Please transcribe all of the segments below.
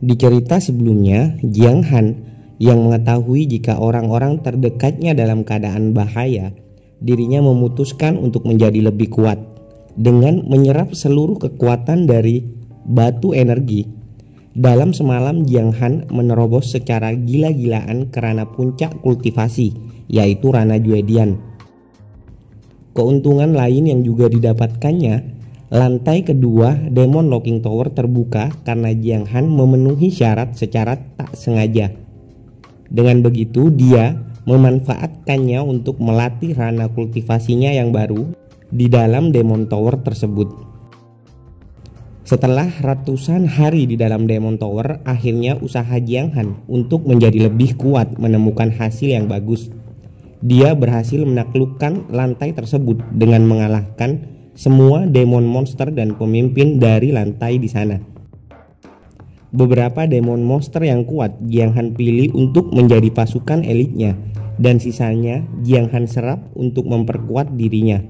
Di cerita sebelumnya, Jiang Han yang mengetahui jika orang-orang terdekatnya dalam keadaan bahaya, dirinya memutuskan untuk menjadi lebih kuat dengan menyerap seluruh kekuatan dari batu energi. Dalam semalam, Jiang Han menerobos secara gila-gilaan ke ranah puncak kultivasi, yaitu ranah Juedian. Keuntungan lain yang juga didapatkannya, lantai kedua Demon Locking Tower terbuka karena Jiang Han memenuhi syarat secara tak sengaja. Dengan begitu, dia memanfaatkannya untuk melatih ranah kultivasinya yang baru di dalam Demon Tower tersebut. Setelah ratusan hari di dalam Demon Tower, akhirnya usaha Jiang Han untuk menjadi lebih kuat menemukan hasil yang bagus. Dia berhasil menaklukkan lantai tersebut dengan mengalahkan semua demon monster dan pemimpin dari lantai di sana. Beberapa demon monster yang kuat Jiang Han pilih untuk menjadi pasukan elitnya, dan sisanya Jiang Han serap untuk memperkuat dirinya.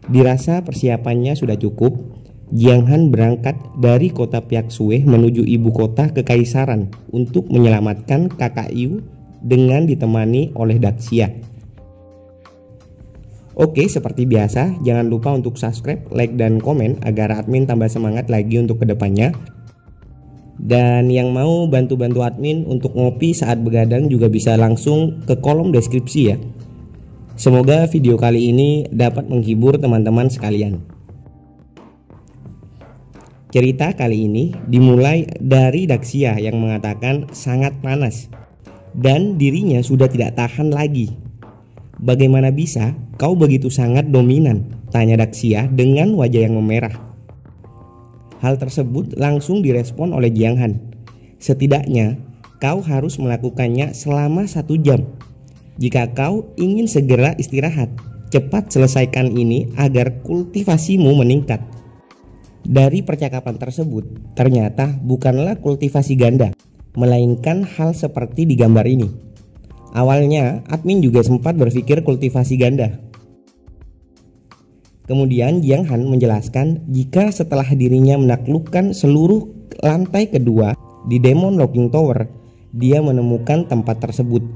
Dirasa persiapannya sudah cukup, Jiang Han berangkat dari kota Piaksue menuju ibu kota kekaisaran untuk menyelamatkan kakak Yu dengan ditemani oleh Daxia. Oke, seperti biasa, jangan lupa untuk subscribe, like, dan komen agar admin tambah semangat lagi untuk kedepannya. Dan yang mau bantu-bantu admin untuk ngopi saat begadang juga bisa langsung ke kolom deskripsi ya. Semoga video kali ini dapat menghibur teman-teman sekalian. Cerita kali ini dimulai dari Daxia yang mengatakan sangat panas dan dirinya sudah tidak tahan lagi. "Bagaimana bisa kau begitu sangat dominan?" tanya Daxia dengan wajah yang memerah. Hal tersebut langsung direspon oleh Jiang Han. "Setidaknya kau harus melakukannya selama 1 jam. Jika kau ingin segera istirahat, cepat selesaikan ini agar kultivasimu meningkat." Dari percakapan tersebut, ternyata bukanlah kultivasi ganda, melainkan hal seperti di gambar ini. Awalnya, admin juga sempat berpikir kultivasi ganda. Kemudian Jiang Han menjelaskan jika setelah dirinya menaklukkan seluruh lantai kedua di Demon Locking Tower, dia menemukan tempat tersebut,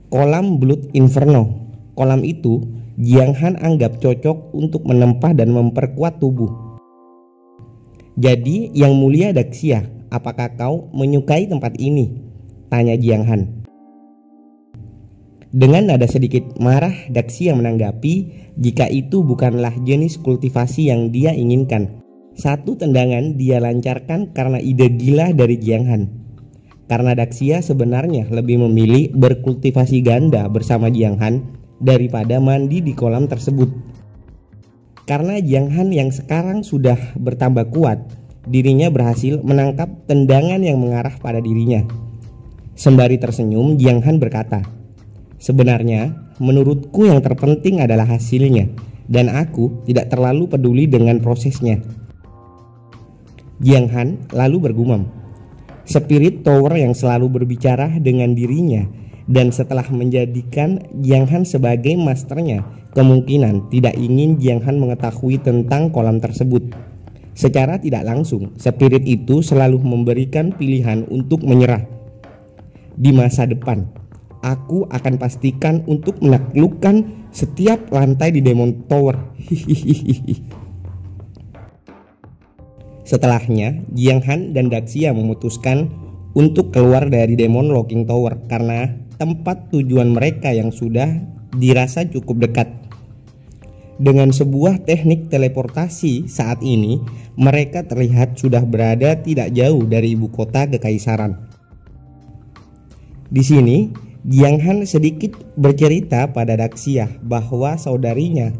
kolam Blood Inferno. Kolam itu Jiang Han anggap cocok untuk menempah dan memperkuat tubuh. "Jadi yang mulia Daxia, apakah kau menyukai tempat ini?" tanya Jiang Han. Dengan nada sedikit marah, Daxia menanggapi jika itu bukanlah jenis kultivasi yang dia inginkan. Satu tendangan dia lancarkan karena ide gila dari Jiang Han. Karena Daxia sebenarnya lebih memilih berkultivasi ganda bersama Jiang Han daripada mandi di kolam tersebut. Karena Jiang Han yang sekarang sudah bertambah kuat, dirinya berhasil menangkap tendangan yang mengarah pada dirinya. Sembari tersenyum, Jiang Han berkata, "Sebenarnya, menurutku yang terpenting adalah hasilnya, dan aku tidak terlalu peduli dengan prosesnya." Jiang Han lalu bergumam, "Spirit Tower yang selalu berbicara dengan dirinya, dan setelah menjadikan Jiang Han sebagai masternya, kemungkinan tidak ingin Jiang Han mengetahui tentang kolam tersebut." Secara tidak langsung, spirit itu selalu memberikan pilihan untuk menyerah. "Di masa depan, aku akan pastikan untuk menaklukkan setiap lantai di Demon Tower." Setelahnya, Jiang Han dan Daxia memutuskan untuk keluar dari Demon Locking Tower karena tempat tujuan mereka yang sudah dirasa cukup dekat. Dengan sebuah teknik teleportasi saat ini, mereka terlihat sudah berada tidak jauh dari ibu kota kekaisaran. Di sini, Jiang Han sedikit bercerita pada Daxia bahwa saudarinya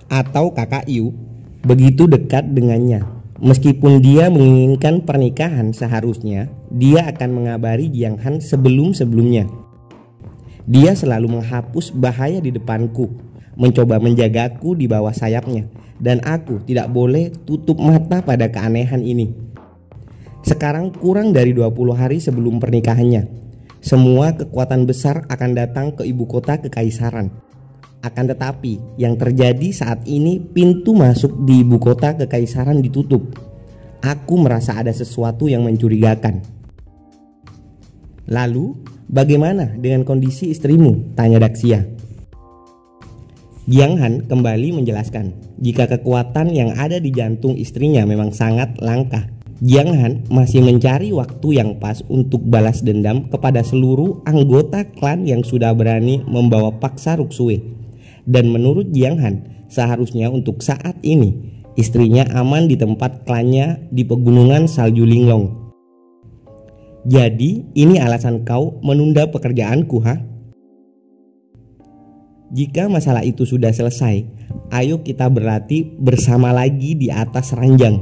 atau kakak Yu begitu dekat dengannya. Meskipun dia menginginkan pernikahan, seharusnya dia akan mengabari Jiang Han sebelum-sebelumnya. Dia selalu menghapus bahaya di depanku, mencoba menjagaku di bawah sayapnya, dan aku tidak boleh tutup mata pada keanehan ini. Sekarang kurang dari 20 hari sebelum pernikahannya, semua kekuatan besar akan datang ke ibu kota kekaisaran. Akan tetapi yang terjadi saat ini, pintu masuk di ibu kota kekaisaran ditutup. Aku merasa ada sesuatu yang mencurigakan. Lalu, bagaimana dengan kondisi istrimu? Tanya Daxia. Jiang Han kembali menjelaskan, jika kekuatan yang ada di jantung istrinya memang sangat langka. Jiang Han masih mencari waktu yang pas untuk balas dendam kepada seluruh anggota klan yang sudah berani membawa paksa Ruksue. Dan menurut Jiang Han, seharusnya untuk saat ini istrinya aman di tempat klannya di pegunungan salju Linglong. Jadi ini alasan kau menunda pekerjaanku, ha? Jika masalah itu sudah selesai, ayo kita berlatih bersama lagi di atas ranjang.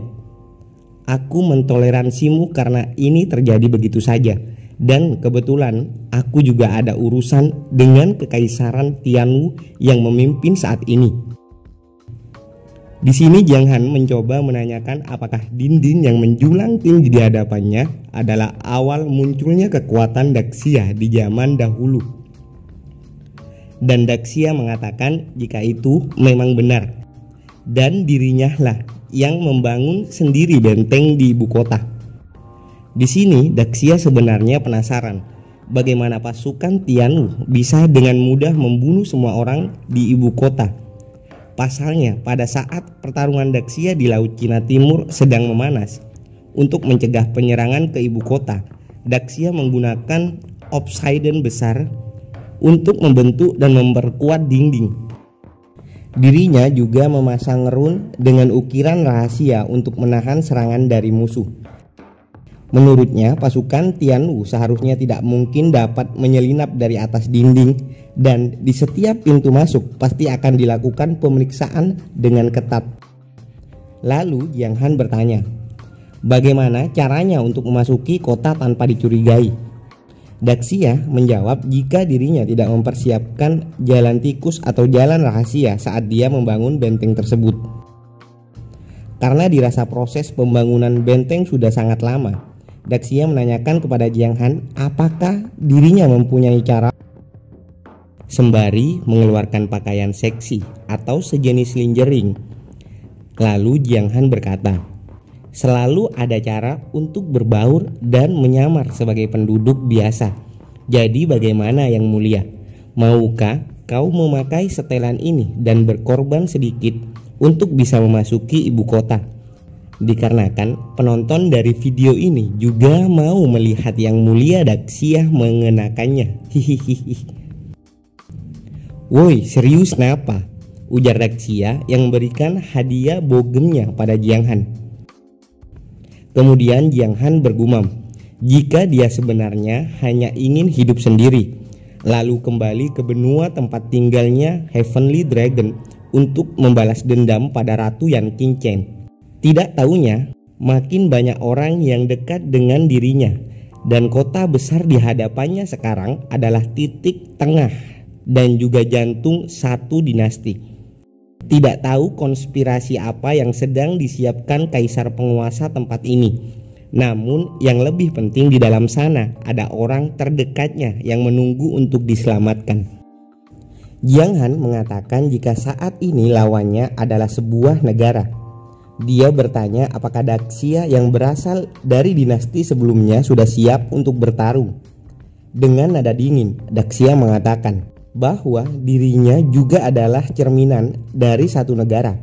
Aku mentoleransimu karena ini terjadi begitu saja. Dan kebetulan aku juga ada urusan dengan Kekaisaran Tianwu yang memimpin saat ini. Di sini Jiang Han mencoba menanyakan apakah dinding yang menjulang tinggi di hadapannya adalah awal munculnya kekuatan Daxia di zaman dahulu. Dan Daxia mengatakan jika itu memang benar, dan dirinya lah yang membangun sendiri benteng di ibu kota. Di sini Daxia sebenarnya penasaran bagaimana pasukan Tianwu bisa dengan mudah membunuh semua orang di ibu kota. Pasalnya pada saat pertarungan Daxia di Laut Cina Timur sedang memanas, untuk mencegah penyerangan ke ibu kota, Daxia menggunakan obsidian besar untuk membentuk dan memperkuat dinding. Dirinya juga memasang rune dengan ukiran rahasia untuk menahan serangan dari musuh. Menurutnya, pasukan Tianwu seharusnya tidak mungkin dapat menyelinap dari atas dinding, dan di setiap pintu masuk pasti akan dilakukan pemeriksaan dengan ketat. Lalu Jiang Han bertanya, bagaimana caranya untuk memasuki kota tanpa dicurigai? Daxia menjawab jika dirinya tidak mempersiapkan jalan tikus atau jalan rahasia saat dia membangun benteng tersebut. Karena dirasa proses pembangunan benteng sudah sangat lama, Daxia menanyakan kepada Jiang Han apakah dirinya mempunyai cara, sembari mengeluarkan pakaian seksi atau sejenis lingerie. Lalu Jiang Han berkata, selalu ada cara untuk berbaur dan menyamar sebagai penduduk biasa. Jadi bagaimana yang mulia? Maukah kau memakai setelan ini dan berkorban sedikit untuk bisa memasuki ibu kota? Dikarenakan penonton dari video ini juga mau melihat yang mulia Daxia mengenakannya. Hihihi. Woi, serius kenapa? Ujar Daxia yang memberikan hadiah bogemnya pada Jiang Han. Kemudian Jiang Han bergumam jika dia sebenarnya hanya ingin hidup sendiri, lalu kembali ke benua tempat tinggalnya Heavenly Dragon untuk membalas dendam pada Ratu Yan Qingchen. Tidak taunya makin banyak orang yang dekat dengan dirinya, dan kota besar di hadapannya sekarang adalah titik tengah dan juga jantung satu dinasti. Tidak tahu konspirasi apa yang sedang disiapkan kaisar penguasa tempat ini. Namun yang lebih penting di dalam sana ada orang terdekatnya yang menunggu untuk diselamatkan. Jiang Han mengatakan jika saat ini lawannya adalah sebuah negara. Dia bertanya apakah Daxia yang berasal dari dinasti sebelumnya sudah siap untuk bertarung. Dengan nada dingin, Daxia mengatakan bahwa dirinya juga adalah cerminan dari satu negara.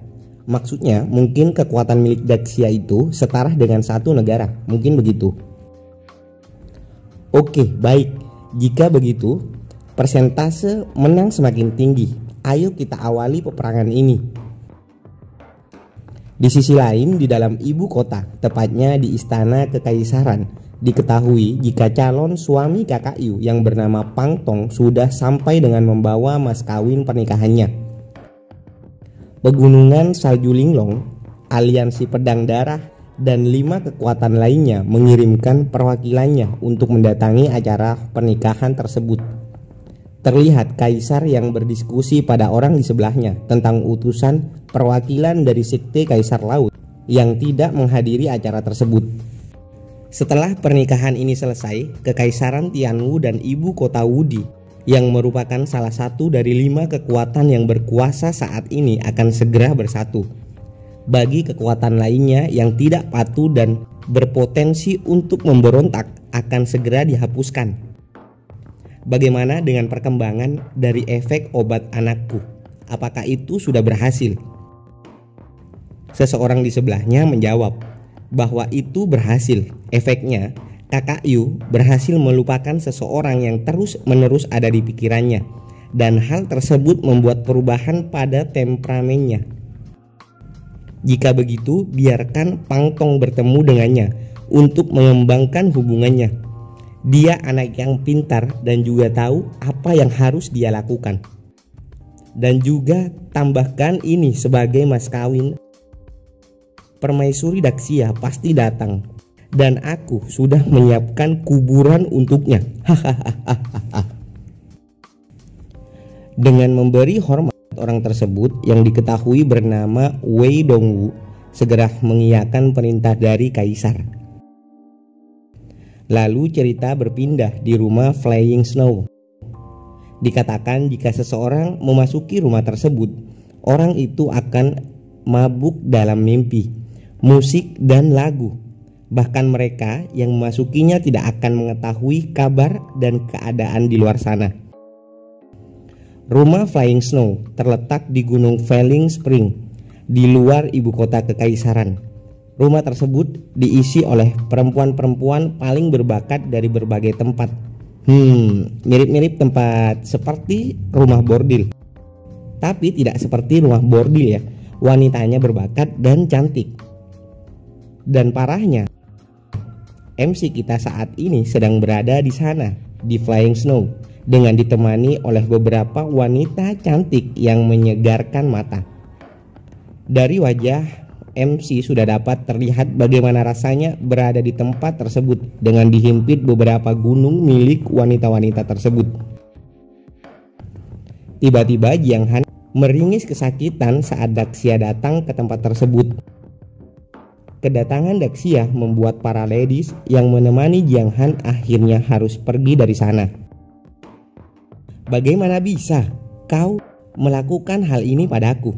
Maksudnya mungkin kekuatan milik Daxia itu setara dengan satu negara, mungkin begitu. Oke, baik. Jika begitu, persentase menang semakin tinggi. Ayo kita awali peperangan ini. Di sisi lain, di dalam ibu kota, tepatnya di istana kekaisaran, diketahui jika calon suami kakak Yu yang bernama Pang Tong sudah sampai dengan membawa mas kawin pernikahannya. Pegunungan salju Linglong, aliansi pedang darah, dan 5 kekuatan lainnya mengirimkan perwakilannya untuk mendatangi acara pernikahan tersebut. Terlihat kaisar yang berdiskusi pada orang di sebelahnya tentang utusan perwakilan dari sekte Kaisar Laut yang tidak menghadiri acara tersebut. Setelah pernikahan ini selesai, Kekaisaran Tianwu dan ibu kota Wudi yang merupakan salah satu dari 5 kekuatan yang berkuasa saat ini akan segera bersatu. Bagi kekuatan lainnya yang tidak patuh dan berpotensi untuk memberontak akan segera dihapuskan. Bagaimana dengan perkembangan dari efek obat anakku? Apakah itu sudah berhasil? Seseorang di sebelahnya menjawab bahwa itu berhasil. Efeknya, Kakak Yu berhasil melupakan seseorang yang terus-menerus ada di pikirannya, dan hal tersebut membuat perubahan pada temperamennya. Jika begitu, biarkan Pang Tong bertemu dengannya untuk mengembangkan hubungannya. Dia anak yang pintar dan juga tahu apa yang harus dia lakukan. Dan juga tambahkan ini sebagai mas kawin. Permaisuri Daxia pasti datang, dan aku sudah menyiapkan kuburan untuknya. Dengan memberi hormat orang tersebut yang diketahui bernama Wei Dongwu segera mengiyakan perintah dari kaisar. Lalu cerita berpindah di rumah Flying Snow. Dikatakan jika seseorang memasuki rumah tersebut, orang itu akan mabuk dalam mimpi, musik dan lagu. Bahkan mereka yang memasukinya tidak akan mengetahui kabar dan keadaan di luar sana. Rumah Flying Snow terletak di Gunung Falling Spring, di luar ibu kota kekaisaran. Rumah tersebut diisi oleh perempuan-perempuan paling berbakat dari berbagai tempat. Mirip-mirip tempat seperti rumah bordil. Tapi tidak seperti rumah bordil ya. Wanitanya berbakat dan cantik. Dan parahnya, MC kita saat ini sedang berada di sana, di Flying Snow, dengan ditemani oleh beberapa wanita cantik yang menyegarkan mata. Dari wajah MC sudah dapat terlihat bagaimana rasanya berada di tempat tersebut dengan dihimpit beberapa gunung milik wanita-wanita tersebut. Tiba-tiba Jiang Han meringis kesakitan saat Daxia datang ke tempat tersebut. Kedatangan Daxia membuat para ladies yang menemani Jiang Han akhirnya harus pergi dari sana. Bagaimana bisa kau melakukan hal ini padaku?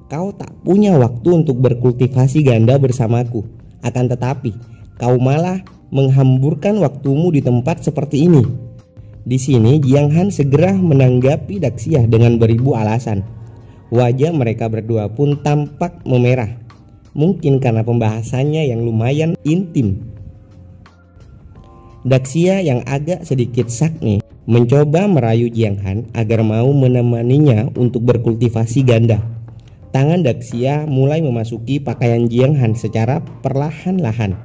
Kau tak punya waktu untuk berkultivasi ganda bersamaku. Akan tetapi, kau malah menghamburkan waktumu di tempat seperti ini. Di sini Jiang Han segera menanggapi Daxia dengan beribu alasan. Wajah mereka berdua pun tampak memerah. Mungkin karena pembahasannya yang lumayan intim. Daxia yang agak sedikit sakne mencoba merayu Jiang Han agar mau menemaninya untuk berkultivasi ganda. Tangan Daxia mulai memasuki pakaian Jiang Han secara perlahan-lahan.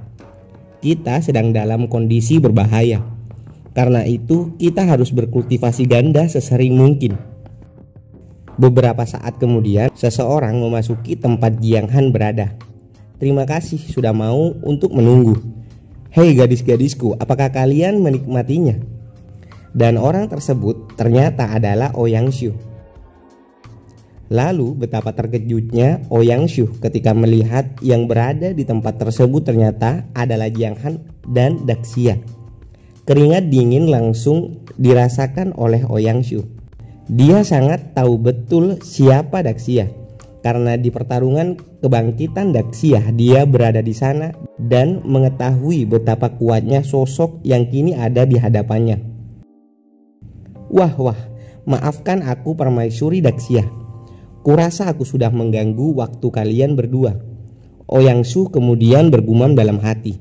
Kita sedang dalam kondisi berbahaya. Karena itu kita harus berkultivasi ganda sesering mungkin. Beberapa saat kemudian seseorang memasuki tempat Jiang Han berada. Terima kasih sudah mau untuk menunggu. Hei gadis-gadisku, apakah kalian menikmatinya? Dan orang tersebut ternyata adalah Ouyang Shu. Lalu betapa terkejutnya Ouyang Shu ketika melihat yang berada di tempat tersebut ternyata adalah Jiang Han dan Daxia. Keringat dingin langsung dirasakan oleh Ouyang Shu. Dia sangat tahu betul siapa Daxia. Karena di pertarungan kebangkitan Daxia dia berada di sana dan mengetahui betapa kuatnya sosok yang kini ada di hadapannya. Wah, maafkan aku permaisuri Daxia. Kurasa aku sudah mengganggu waktu kalian berdua. Ouyang Shu kemudian bergumam dalam hati.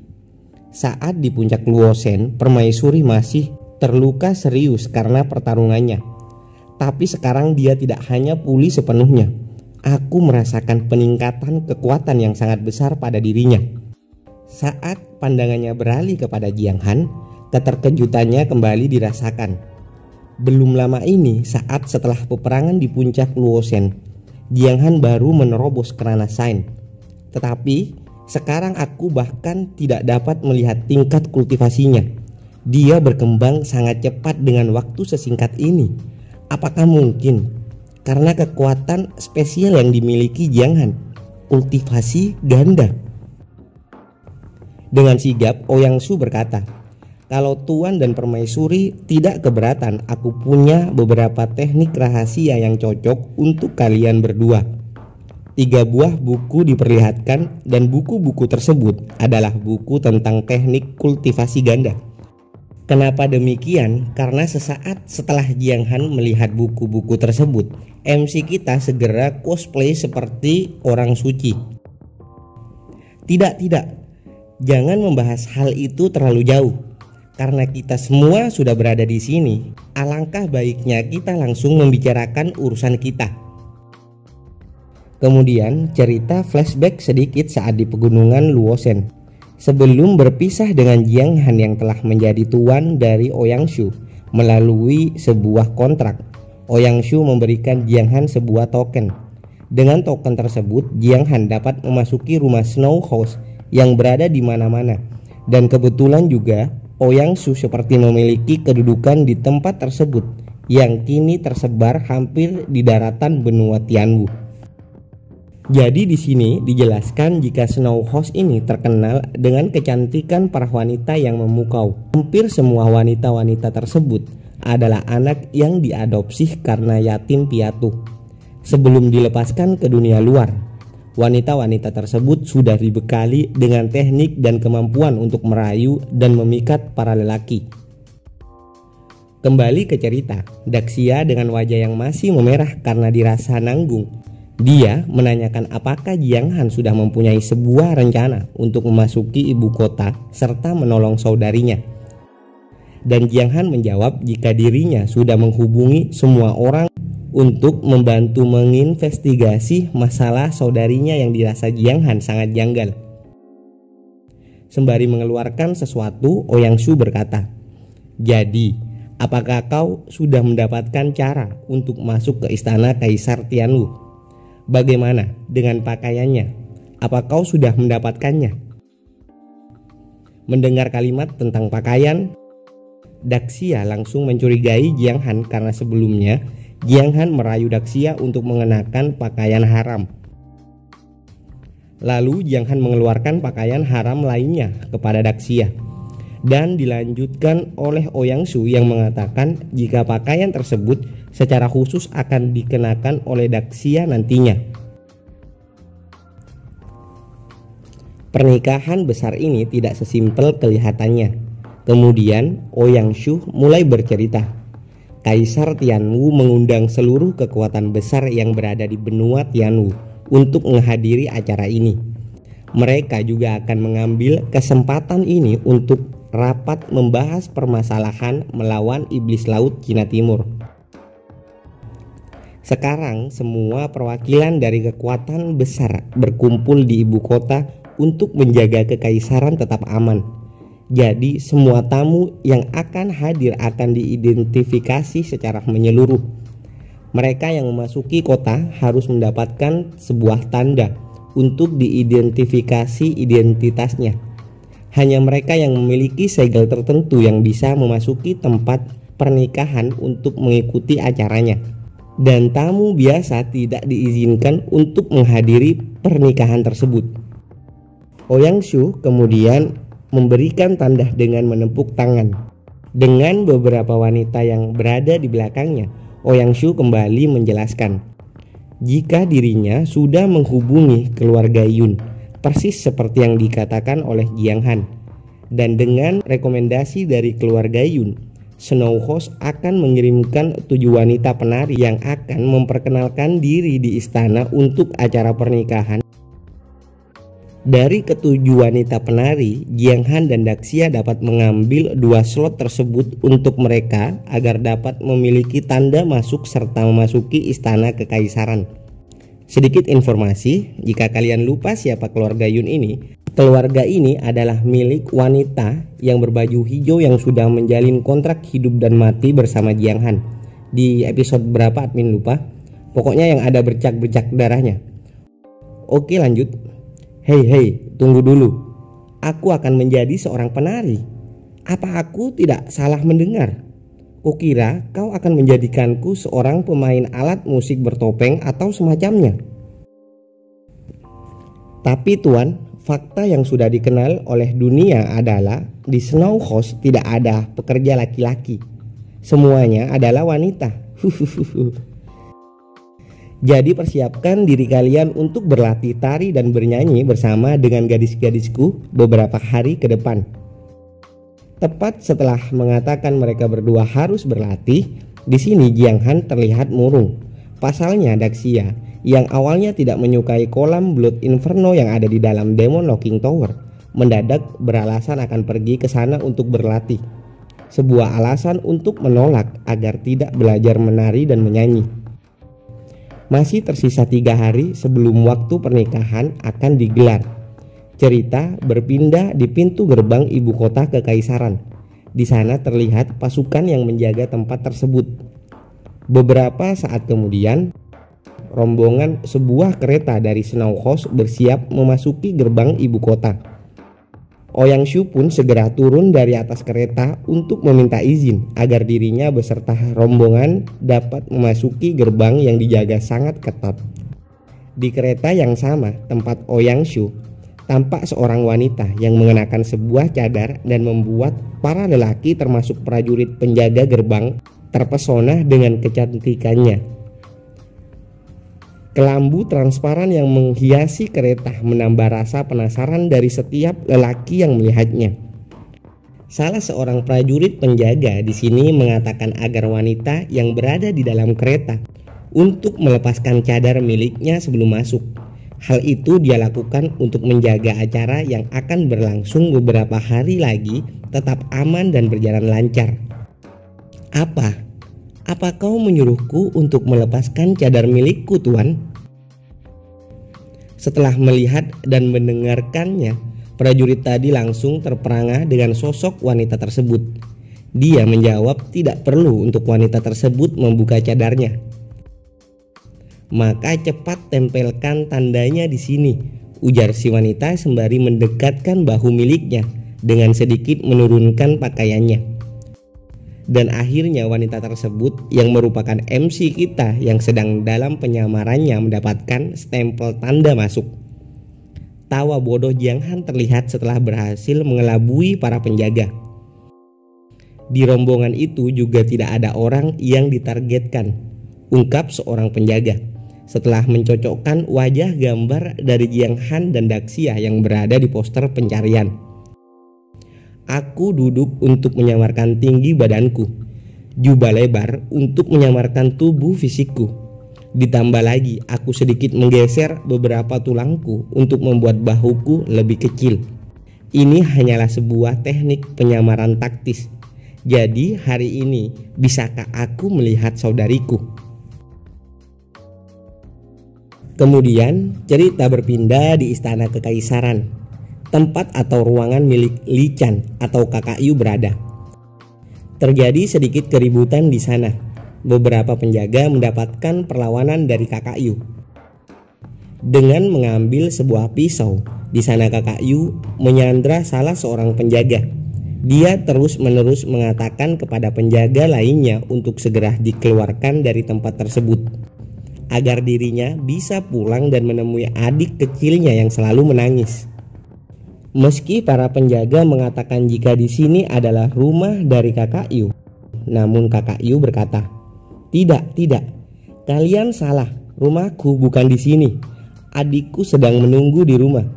Saat di puncak Luosen, permaisuri masih terluka serius karena pertarungannya. Tapi sekarang dia tidak hanya pulih sepenuhnya. Aku merasakan peningkatan kekuatan yang sangat besar pada dirinya. Saat pandangannya beralih kepada Jiang Han, keterkejutannya kembali dirasakan. Belum lama ini, saat setelah peperangan di puncak Luosen, Jiang Han baru menerobos kerana Sain. Tetapi sekarang aku bahkan tidak dapat melihat tingkat kultivasinya. Dia berkembang sangat cepat dengan waktu sesingkat ini. Apakah mungkin karena kekuatan spesial yang dimiliki Jiang Han, kultivasi ganda? Dengan sigap Ouyang Shu berkata, kalau Tuan dan permaisuri tidak keberatan, aku punya beberapa teknik rahasia yang cocok untuk kalian berdua. 3 buah buku diperlihatkan dan buku-buku tersebut adalah buku tentang teknik kultivasi ganda. Kenapa demikian? Karena sesaat setelah Jiang Han melihat buku-buku tersebut, MC kita segera cosplay seperti orang suci. Tidak. Jangan membahas hal itu terlalu jauh. Karena kita semua sudah berada di sini, alangkah baiknya kita langsung membicarakan urusan kita. Kemudian cerita flashback sedikit saat di pegunungan Luosen. Sebelum berpisah dengan Jiang Han yang telah menjadi tuan dari Oyangshu melalui sebuah kontrak, Oyangshu memberikan Jiang Han sebuah token. Dengan token tersebut, Jiang Han dapat memasuki rumah Snow House yang berada di mana-mana. Dan kebetulan juga Oyangshu seperti memiliki kedudukan di tempat tersebut yang kini tersebar hampir di daratan benua Tianwu. Jadi di sini dijelaskan jika Snow House ini terkenal dengan kecantikan para wanita yang memukau. Hampir semua wanita-wanita tersebut adalah anak yang diadopsi karena yatim piatu. Sebelum dilepaskan ke dunia luar, wanita-wanita tersebut sudah dibekali dengan teknik dan kemampuan untuk merayu dan memikat para lelaki. Kembali ke cerita, Daxia dengan wajah yang masih memerah karena dirasa nanggung. Dia menanyakan apakah Jiang Han sudah mempunyai sebuah rencana untuk memasuki ibu kota serta menolong saudarinya. Dan Jiang Han menjawab jika dirinya sudah menghubungi semua orang untuk membantu menginvestigasi masalah saudarinya yang dirasa Jiang Han sangat janggal. Sembari mengeluarkan sesuatu, Oyangshu berkata, "Jadi, apakah kau sudah mendapatkan cara untuk masuk ke istana Kaisar Tianwu? Bagaimana dengan pakaiannya? Apa kau sudah mendapatkannya?" Mendengar kalimat tentang pakaian, Daxia langsung mencurigai Jiang Han karena sebelumnya Jiang Han merayu Daxia untuk mengenakan pakaian haram. Lalu Jiang Han mengeluarkan pakaian haram lainnya kepada Daxia dan dilanjutkan oleh Oyangshu yang mengatakan jika pakaian tersebut secara khusus akan dikenakan oleh Daxia nantinya. Pernikahan besar ini tidak sesimpel kelihatannya. Kemudian Oyangshu mulai bercerita. Kaisar Tianwu mengundang seluruh kekuatan besar yang berada di benua Tianwu untuk menghadiri acara ini. Mereka juga akan mengambil kesempatan ini untuk rapat membahas permasalahan melawan iblis laut Cina Timur. Sekarang semua perwakilan dari kekuatan besar berkumpul di ibu kota untuk menjaga kekaisaran tetap aman. Jadi semua tamu yang akan hadir akan diidentifikasi secara menyeluruh. Mereka yang memasuki kota harus mendapatkan sebuah tanda untuk diidentifikasi identitasnya. Hanya mereka yang memiliki segel tertentu yang bisa memasuki tempat pernikahan untuk mengikuti acaranya. Dan tamu biasa tidak diizinkan untuk menghadiri pernikahan tersebut. Oyangshu kemudian memberikan tanda dengan menepuk tangan. Dengan beberapa wanita yang berada di belakangnya, Oyangshu kembali menjelaskan jika dirinya sudah menghubungi keluarga Yun, persis seperti yang dikatakan oleh Jiang Han. Dan dengan rekomendasi dari keluarga Yun, Snow House akan mengirimkan 7 wanita penari yang akan memperkenalkan diri di istana untuk acara pernikahan. Dari ke-7 wanita penari, Jiang Han dan Daxia dapat mengambil 2 slot tersebut untuk mereka agar dapat memiliki tanda masuk serta memasuki istana kekaisaran. Sedikit informasi, jika kalian lupa siapa keluarga Yun ini, keluarga ini adalah milik wanita yang berbaju hijau yang sudah menjalin kontrak hidup dan mati bersama Jiang Han. Di episode berapa admin lupa, pokoknya yang ada bercak-bercak darahnya. Oke lanjut. Hei, tunggu dulu. Aku akan menjadi seorang penari. Apa aku tidak salah mendengar? Kukira kau akan menjadikanku seorang pemain alat musik bertopeng atau semacamnya. Tapi tuan, fakta yang sudah dikenal oleh dunia adalah di Snow House tidak ada pekerja laki-laki. Semuanya adalah wanita. Jadi persiapkan diri kalian untuk berlatih tari dan bernyanyi bersama dengan gadis-gadisku beberapa hari ke depan. Tepat setelah mengatakan mereka berdua harus berlatih, di sini Jiang Han terlihat murung. Pasalnya Daxia yang awalnya tidak menyukai kolam Blood Inferno yang ada di dalam Demon Locking Tower, mendadak beralasan akan pergi ke sana untuk berlatih. Sebuah alasan untuk menolak agar tidak belajar menari dan menyanyi. Masih tersisa 3 hari sebelum waktu pernikahan akan digelar. Cerita berpindah di pintu gerbang ibu kota kekaisaran. Di sana terlihat pasukan yang menjaga tempat tersebut. Beberapa saat kemudian, rombongan sebuah kereta dari Snauhaus bersiap memasuki gerbang ibu kota. Ouyang Shu pun segera turun dari atas kereta untuk meminta izin agar dirinya beserta rombongan dapat memasuki gerbang yang dijaga sangat ketat. Di kereta yang sama tempat Ouyang Shu, tampak seorang wanita yang mengenakan sebuah cadar dan membuat para lelaki termasuk prajurit penjaga gerbang terpesona dengan kecantikannya. Kelambu transparan yang menghiasi kereta menambah rasa penasaran dari setiap lelaki yang melihatnya. Salah seorang prajurit penjaga di sini mengatakan agar wanita yang berada di dalam kereta untuk melepaskan cadar miliknya sebelum masuk. Hal itu dia lakukan untuk menjaga acara yang akan berlangsung beberapa hari lagi tetap aman dan berjalan lancar. Apa kau menyuruhku untuk melepaskan cadar milikku, Tuan? Setelah melihat dan mendengarkannya, prajurit tadi langsung terperangah dengan sosok wanita tersebut. Dia menjawab tidak perlu untuk wanita tersebut membuka cadarnya. Maka cepat tempelkan tandanya di sini, ujar si wanita sembari mendekatkan bahu miliknya dengan sedikit menurunkan pakaiannya. Dan akhirnya wanita tersebut yang merupakan MC kita yang sedang dalam penyamarannya mendapatkan stempel tanda masuk. Tawa bodoh Jiang Han terlihat setelah berhasil mengelabui para penjaga. Di rombongan itu juga tidak ada orang yang ditargetkan, ungkap seorang penjaga setelah mencocokkan wajah gambar dari Jiang Han dan Daxia yang berada di poster pencarian. Aku duduk untuk menyamarkan tinggi badanku, jubah lebar untuk menyamarkan tubuh fisikku. Ditambah lagi aku sedikit menggeser beberapa tulangku untuk membuat bahuku lebih kecil. Ini hanyalah sebuah teknik penyamaran taktis. Jadi hari ini bisakah aku melihat saudariku? Kemudian cerita berpindah di istana kekaisaran. Tempat atau ruangan milik Li Chan atau Kakak Yu berada. Terjadi sedikit keributan di sana. Beberapa penjaga mendapatkan perlawanan dari Kakak Yu. Dengan mengambil sebuah pisau, di sana Kakak Yu menyandra salah seorang penjaga. Dia terus-menerus mengatakan kepada penjaga lainnya untuk segera dikeluarkan dari tempat tersebut, agar dirinya bisa pulang dan menemui adik kecilnya yang selalu menangis. Meski para penjaga mengatakan jika di sini adalah rumah dari Kakak Yu, namun Kakak Yu berkata, "Tidak, kalian salah. Rumahku bukan di sini. Adikku sedang menunggu di rumah.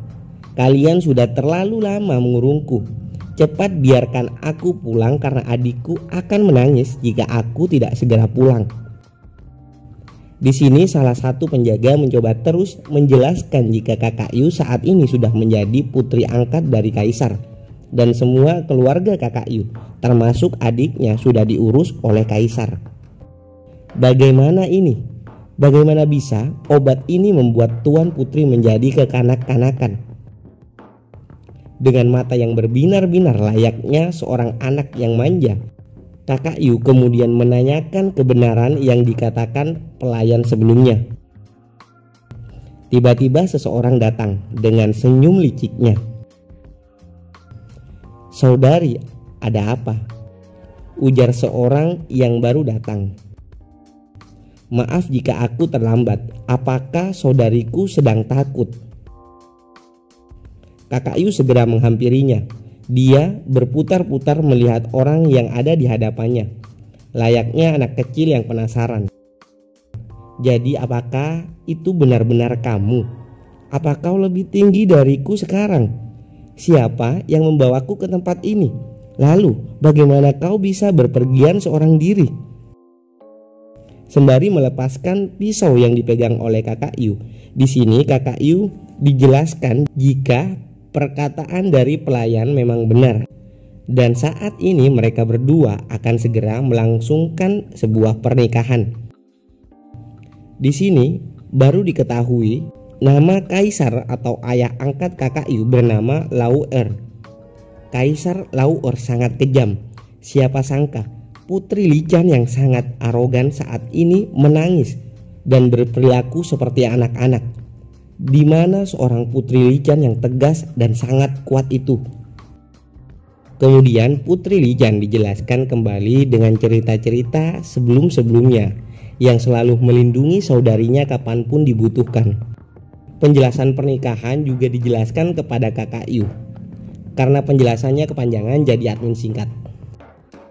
Kalian sudah terlalu lama mengurungku. Cepat biarkan aku pulang karena adikku akan menangis jika aku tidak segera pulang." Di sini salah satu penjaga mencoba terus menjelaskan jika Kakak Yu saat ini sudah menjadi putri angkat dari kaisar dan semua keluarga Kakak Yu, termasuk adiknya, sudah diurus oleh kaisar. Bagaimana ini? Bagaimana bisa obat ini membuat Tuan Putri menjadi kekanak-kanakan? Dengan mata yang berbinar-binar layaknya seorang anak yang manja, Kakak Yu kemudian menanyakan kebenaran yang dikatakan pelayan sebelumnya. Tiba-tiba seseorang datang dengan senyum liciknya. "Saudari, ada apa?" ujar seorang yang baru datang. "Maaf jika aku terlambat. Apakah saudariku sedang takut?" Kakak Yu segera menghampirinya. Dia berputar-putar melihat orang yang ada di hadapannya, layaknya anak kecil yang penasaran. Jadi apakah itu benar-benar kamu? Apa kau lebih tinggi dariku sekarang? Siapa yang membawaku ke tempat ini? Lalu bagaimana kau bisa berpergian seorang diri? Sembari melepaskan pisau yang dipegang oleh Kakak Yu. Di sini Kakak Yu dijelaskan jika perkataan dari pelayan memang benar. Dan saat ini mereka berdua akan segera melangsungkan sebuah pernikahan. Di sini baru diketahui nama kaisar atau ayah angkat Kakak Yu bernama Lau Er. Kaisar Lau Er sangat kejam. Siapa sangka Putri Lican yang sangat arogan saat ini menangis dan berperilaku seperti anak-anak. Di mana seorang Putri Lican yang tegas dan sangat kuat itu. Kemudian Putri Lican dijelaskan kembali dengan cerita-cerita sebelum-sebelumnya yang selalu melindungi saudarinya kapanpun dibutuhkan. Penjelasan pernikahan juga dijelaskan kepada Kakak Yu. Karena penjelasannya kepanjangan jadi admin singkat.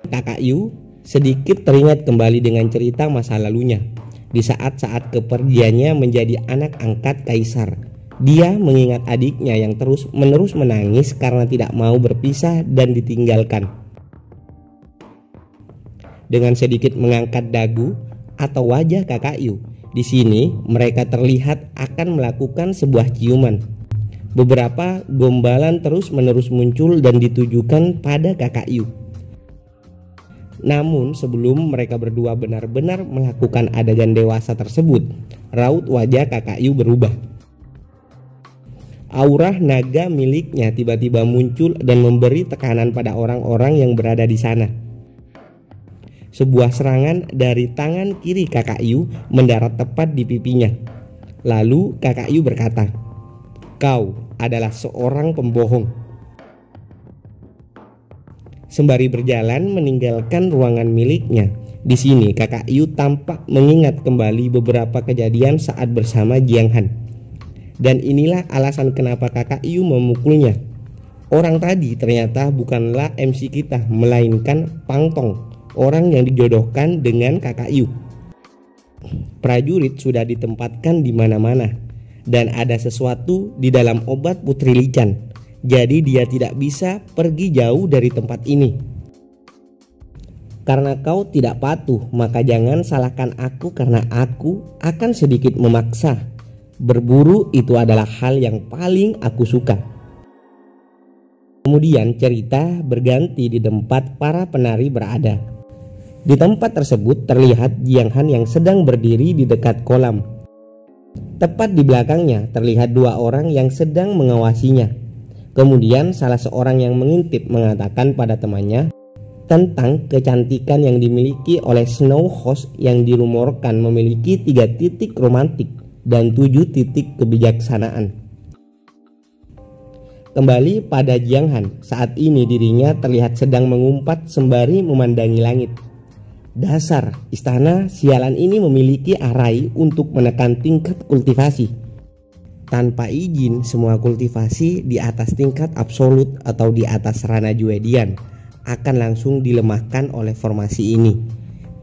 Kakak Yu sedikit teringat kembali dengan cerita masa lalunya. Di saat-saat kepergiannya menjadi anak angkat kaisar, dia mengingat adiknya yang terus-menerus menangis karena tidak mau berpisah dan ditinggalkan. Dengan sedikit mengangkat dagu atau wajah Kakak Yu, di sini mereka terlihat akan melakukan sebuah ciuman. Beberapa gombalan terus-menerus muncul dan ditujukan pada Kakak Yu. Namun sebelum mereka berdua benar-benar melakukan adegan dewasa tersebut, raut wajah Kakak Yu berubah. Aura naga miliknya tiba-tiba muncul dan memberi tekanan pada orang-orang yang berada di sana. Sebuah serangan dari tangan kiri Kakak Yu mendarat tepat di pipinya. Lalu Kakak Yu berkata, "Kau adalah seorang pembohong." Sembari berjalan meninggalkan ruangan miliknya, di sini Kakak Yu tampak mengingat kembali beberapa kejadian saat bersama Jiang Han. Dan inilah alasan kenapa Kakak Yu memukulnya. Orang tadi ternyata bukanlah MC kita, melainkan Pang Tong, orang yang dijodohkan dengan Kakak Yu. Prajurit sudah ditempatkan di mana-mana dan ada sesuatu di dalam obat Putri Lican. Jadi dia tidak bisa pergi jauh dari tempat ini. Karena kau tidak patuh, maka jangan salahkan aku karena aku akan sedikit memaksa. Berburu itu adalah hal yang paling aku suka. Kemudian cerita berganti di tempat para penari berada. Di tempat tersebut terlihat Jiang Han yang sedang berdiri di dekat kolam. Tepat di belakangnya terlihat dua orang yang sedang mengawasinya. Kemudian salah seorang yang mengintip mengatakan pada temannya tentang kecantikan yang dimiliki oleh Snow Host yang dirumorkan memiliki 3 titik romantik dan 7 titik kebijaksanaan. Kembali pada Jiang Han, saat ini dirinya terlihat sedang mengumpat sembari memandangi langit. Dasar istana sialan ini memiliki arai untuk menekan tingkat kultivasi. Tanpa izin, semua kultivasi di atas tingkat absolut atau di atas Rana Juedian akan langsung dilemahkan oleh formasi ini.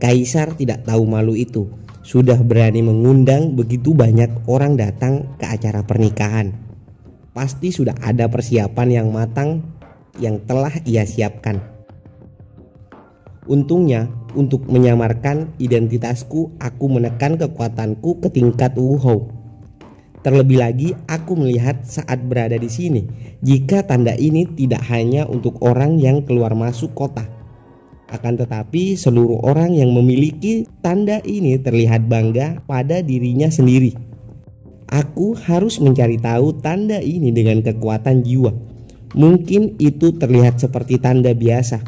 Kaisar tidak tahu malu itu, sudah berani mengundang begitu banyak orang datang ke acara pernikahan. Pasti sudah ada persiapan yang matang yang telah ia siapkan. Untungnya, untuk menyamarkan identitasku, aku menekan kekuatanku ke tingkat Wuhou. Terlebih lagi, aku melihat saat berada di sini, jika tanda ini tidak hanya untuk orang yang keluar masuk kota. Akan tetapi seluruh orang yang memiliki tanda ini terlihat bangga pada dirinya sendiri. Aku harus mencari tahu tanda ini dengan kekuatan jiwa. Mungkin itu terlihat seperti tanda biasa,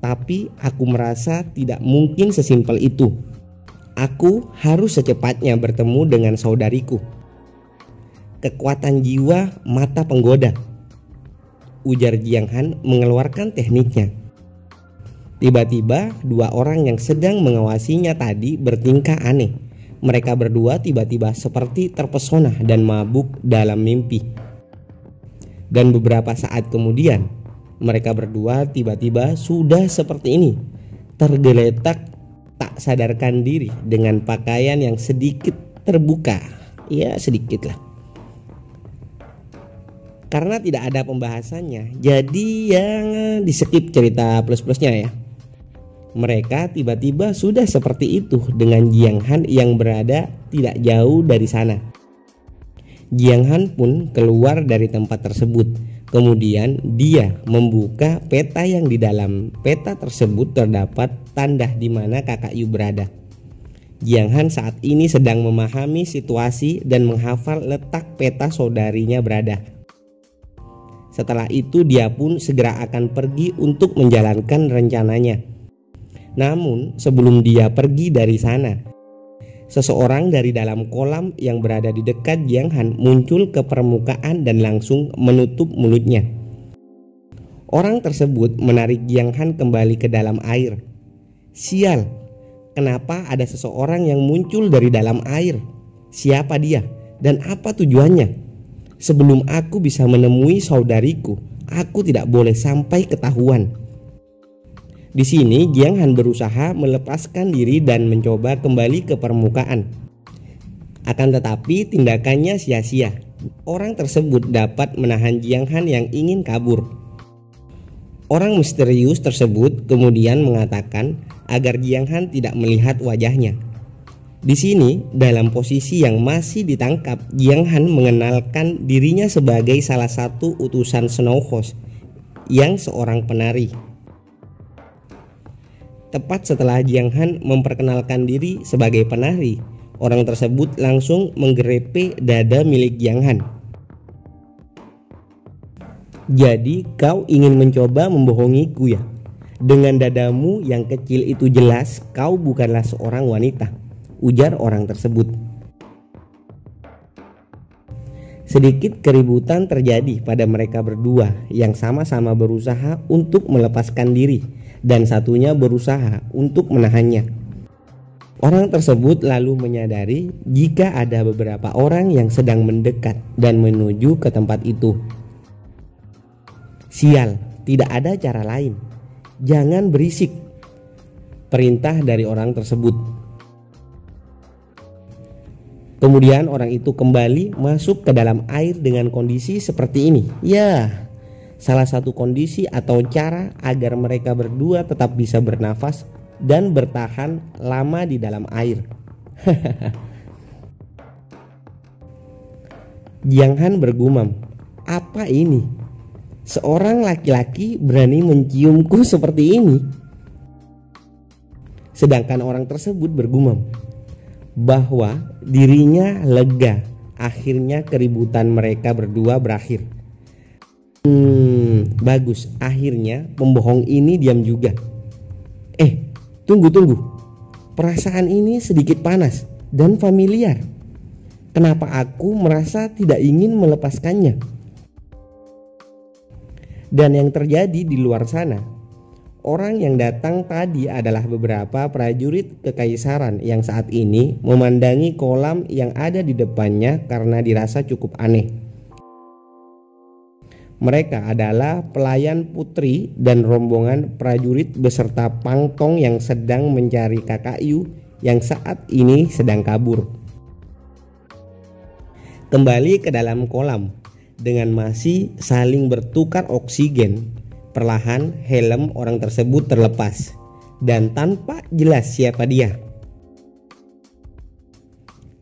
tapi aku merasa tidak mungkin sesimpel itu. Aku harus secepatnya bertemu dengan saudariku. Kekuatan jiwa mata penggoda, ujar Jiang Han mengeluarkan tekniknya. Tiba-tiba dua orang yang sedang mengawasinya tadi bertingkah aneh. Mereka berdua tiba-tiba seperti terpesona dan mabuk dalam mimpi. Dan beberapa saat kemudian mereka berdua tiba-tiba sudah seperti ini, tergeletak tak sadarkan diri dengan pakaian yang sedikit terbuka. Ya, sedikit lah. Karena tidak ada pembahasannya, jadi yang di-skip cerita plus-plusnya ya. Mereka tiba-tiba sudah seperti itu dengan Jiang Han yang berada tidak jauh dari sana. Jiang Han pun keluar dari tempat tersebut. Kemudian dia membuka peta yang di dalam peta tersebut terdapat tanda di mana kakak Yu berada. Jiang Han saat ini sedang memahami situasi dan menghafal letak peta saudarinya berada. Setelah itu dia pun segera akan pergi untuk menjalankan rencananya. Namun sebelum dia pergi dari sana, seseorang dari dalam kolam yang berada di dekat Jiang Han muncul ke permukaan dan langsung menutup mulutnya. Orang tersebut menarik Jiang Han kembali ke dalam air. Sial, kenapa ada seseorang yang muncul dari dalam air? Siapa dia dan apa tujuannya? Sebelum aku bisa menemui saudariku, aku tidak boleh sampai ketahuan. Di sini Jiang Han berusaha melepaskan diri dan mencoba kembali ke permukaan. Akan tetapi tindakannya sia-sia. Orang tersebut dapat menahan Jiang Han yang ingin kabur. Orang misterius tersebut kemudian mengatakan agar Jiang Han tidak melihat wajahnya. Di sini dalam posisi yang masih ditangkap, Jiang Han mengenalkan dirinya sebagai salah satu utusan Snow House yang seorang penari. Tepat setelah Jiang Han memperkenalkan diri sebagai penari, orang tersebut langsung menggerepe dada milik Jiang Han. Jadi kau ingin mencoba membohongiku ya? Dengan dadamu yang kecil itu jelas kau bukanlah seorang wanita, ujar orang tersebut. Sedikit keributan terjadi pada mereka berdua yang sama-sama berusaha untuk melepaskan diri dan satunya berusaha untuk menahannya. Orang tersebut lalu menyadari jika ada beberapa orang yang sedang mendekat dan menuju ke tempat itu. Sial, tidak ada cara lain. Jangan berisik, perintah dari orang tersebut. Kemudian orang itu kembali masuk ke dalam air dengan kondisi seperti ini. Ya, salah satu kondisi atau cara agar mereka berdua tetap bisa bernafas dan bertahan lama di dalam air. Jiang Han bergumam, apa ini? Seorang laki-laki berani menciumku seperti ini? Sedangkan orang tersebut bergumam bahwa dirinya lega. Akhirnya keributan mereka berdua berakhir. Bagus, akhirnya pembohong ini diam juga. Tunggu. Perasaan ini sedikit panas dan familiar. Kenapa aku merasa tidak ingin melepaskannya? Dan yang terjadi di luar sana, orang yang datang tadi adalah beberapa prajurit kekaisaran yang saat ini memandangi kolam yang ada di depannya karena dirasa cukup aneh. Mereka adalah pelayan putri dan rombongan prajurit beserta Pang Tong yang sedang mencari kakak Yu yang saat ini sedang kabur. Kembali ke dalam kolam dengan masih saling bertukar oksigen. Perlahan helm orang tersebut terlepas dan tanpa jelas siapa dia.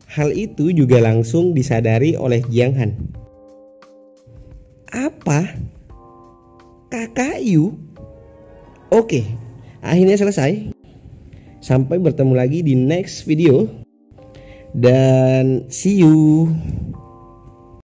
Hal itu juga langsung disadari oleh Jiang Han. Apa? Kakak Yu? Oke, akhirnya selesai. Sampai bertemu lagi di next video dan see you.